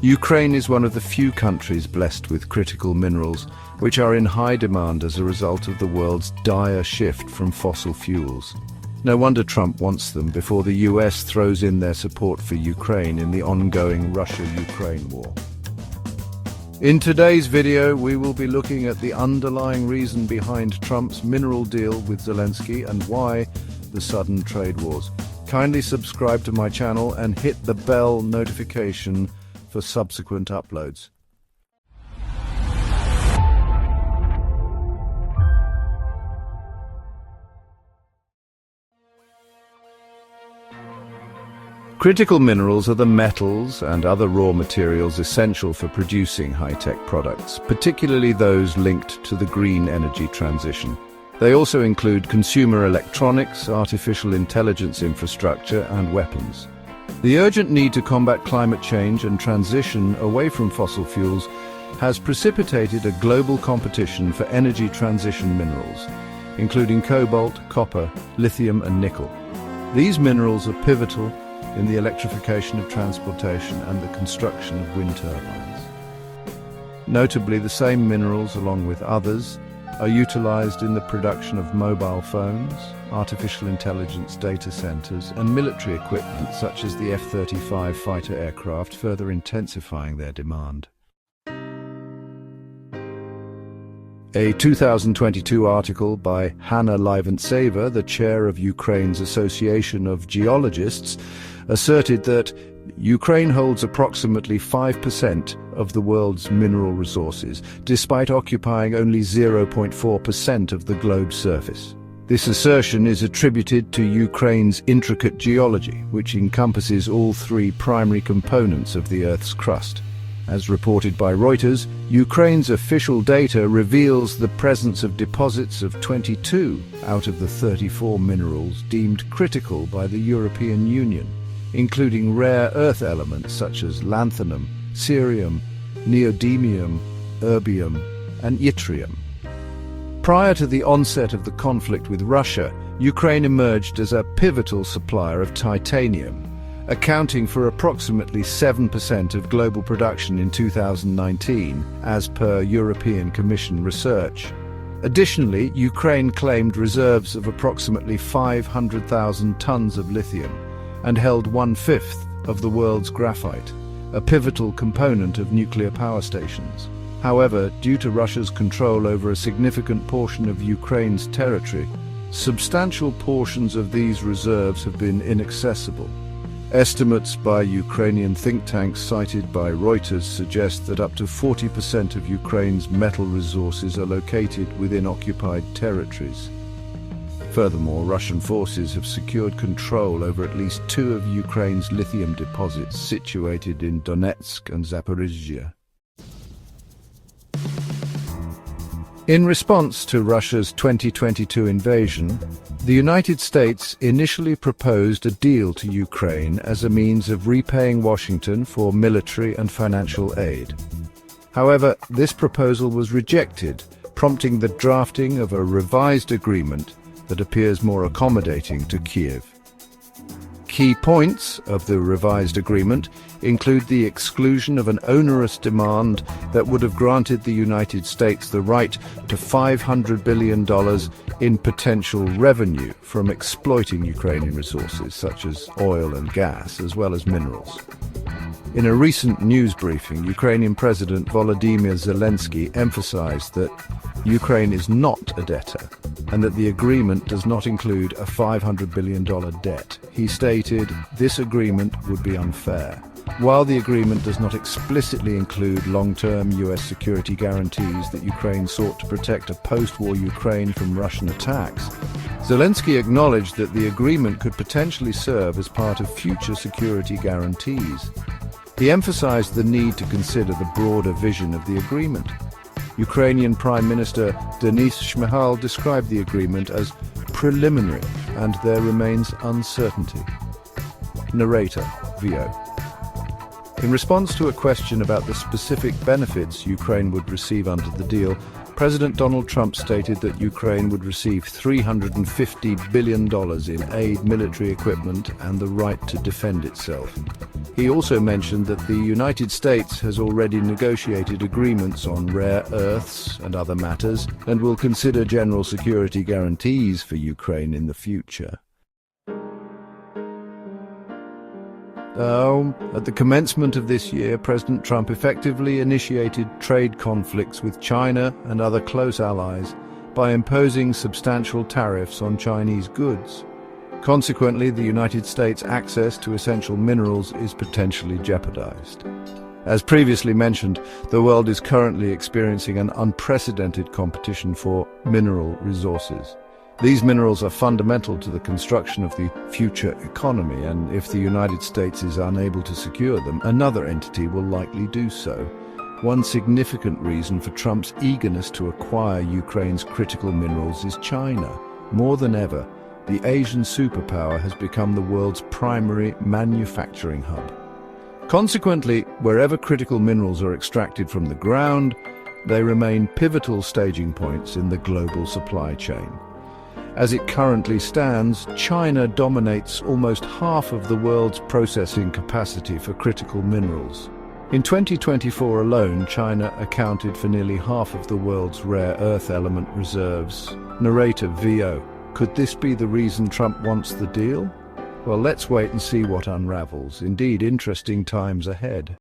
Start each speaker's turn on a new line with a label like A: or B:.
A: Ukraine is one of the few countries blessed with critical minerals, which are in high demand as a result of the world's dire shift from fossil fuels. No wonder Trump wants them before the US throws in their support for Ukraine in the ongoing Russia-Ukraine war. In today's video, we will be looking at the underlying reason behind Trump's mineral deal with Zelensky and why the sudden trade wars. Kindly subscribe to my channel and hit the bell notification for subsequent uploads. Critical minerals are the metals and other raw materials essential for producing high-tech products, particularly those linked to the green energy transition. They also include consumer electronics, artificial intelligence infrastructure, and weapons. The urgent need to combat climate change and transition away from fossil fuels has precipitated a global competition for energy transition minerals, including cobalt, copper, lithium, and nickel. These minerals are pivotal in the electrification of transportation and the construction of wind turbines. Notably, the same minerals, along with others, are utilized in the production of mobile phones, artificial intelligence data centers, and military equipment such as the F-35 fighter aircraft, further intensifying their demand. A 2022 article by Hanna Liventseva, the chair of Ukraine's Association of Geologists, asserted that Ukraine holds approximately 5% of the world's mineral resources, despite occupying only 0.4% of the globe's surface. This assertion is attributed to Ukraine's intricate geology, which encompasses all three primary components of the Earth's crust. As reported by Reuters, Ukraine's official data reveals the presence of deposits of 22 out of the 34 minerals deemed critical by the European Union, including rare earth elements such as lanthanum, cerium, neodymium, erbium, and yttrium. Prior to the onset of the conflict with Russia, Ukraine emerged as a pivotal supplier of titanium, accounting for approximately 7% of global production in 2019, as per European Commission research. Additionally, Ukraine claimed reserves of approximately 500,000 tons of lithium and held 1/5 of the world's graphite, a pivotal component of nuclear power stations. However, due to Russia's control over a significant portion of Ukraine's territory, substantial portions of these reserves have been inaccessible. Estimates by Ukrainian think tanks cited by Reuters suggest that up to 40% of Ukraine's metal resources are located within occupied territories. Furthermore, Russian forces have secured control over at least 2 of Ukraine's lithium deposits situated in Donetsk and Zaporizhzhia. In response to Russia's 2022 invasion, the United States initially proposed a deal to Ukraine as a means of repaying Washington for military and financial aid. However, this proposal was rejected, prompting the drafting of a revised agreement that appears more accommodating to Kyiv. Key points of the revised agreement include the exclusion of an onerous demand that would have granted the United States the right to $500 billion in potential revenue from exploiting Ukrainian resources such as oil and gas, as well as minerals. In a recent news briefing, Ukrainian President Volodymyr Zelensky emphasized that Ukraine is not a debtor and that the agreement does not include a $500 billion debt. He stated, "This agreement would be unfair." While the agreement does not explicitly include long-term US security guarantees that Ukraine sought to protect a post-war Ukraine from Russian attacks, Zelensky acknowledged that the agreement could potentially serve as part of future security guarantees. He emphasized the need to consider the broader vision of the agreement. Ukrainian Prime Minister Denis Shmyhal described the agreement as preliminary and there remains uncertainty. Narrator, VO. In response to a question about the specific benefits Ukraine would receive under the deal, President Donald Trump stated that Ukraine would receive $350 billion in aid, military equipment, and the right to defend itself. He also mentioned that the United States has already negotiated agreements on rare earths and other matters and will consider general security guarantees for Ukraine in the future. At the commencement of this year, President Trump effectively initiated trade conflicts with China and other close allies by imposing substantial tariffs on Chinese goods. Consequently, the United States' access to essential minerals is potentially jeopardized. As previously mentioned, the world is currently experiencing an unprecedented competition for mineral resources. These minerals are fundamental to the construction of the future economy, and if the United States is unable to secure them, another entity will likely do so. One significant reason for Trump's eagerness to acquire Ukraine's critical minerals is China. More than ever, the Asian superpower has become the world's primary manufacturing hub. Consequently, wherever critical minerals are extracted from the ground, they remain pivotal staging points in the global supply chain. As it currently stands, China dominates almost half of the world's processing capacity for critical minerals. In 2024 alone, China accounted for nearly half of the world's rare earth element reserves. Narrator VO: could this be the reason Trump wants the deal? Well, let's wait and see what unravels. Indeed, interesting times ahead.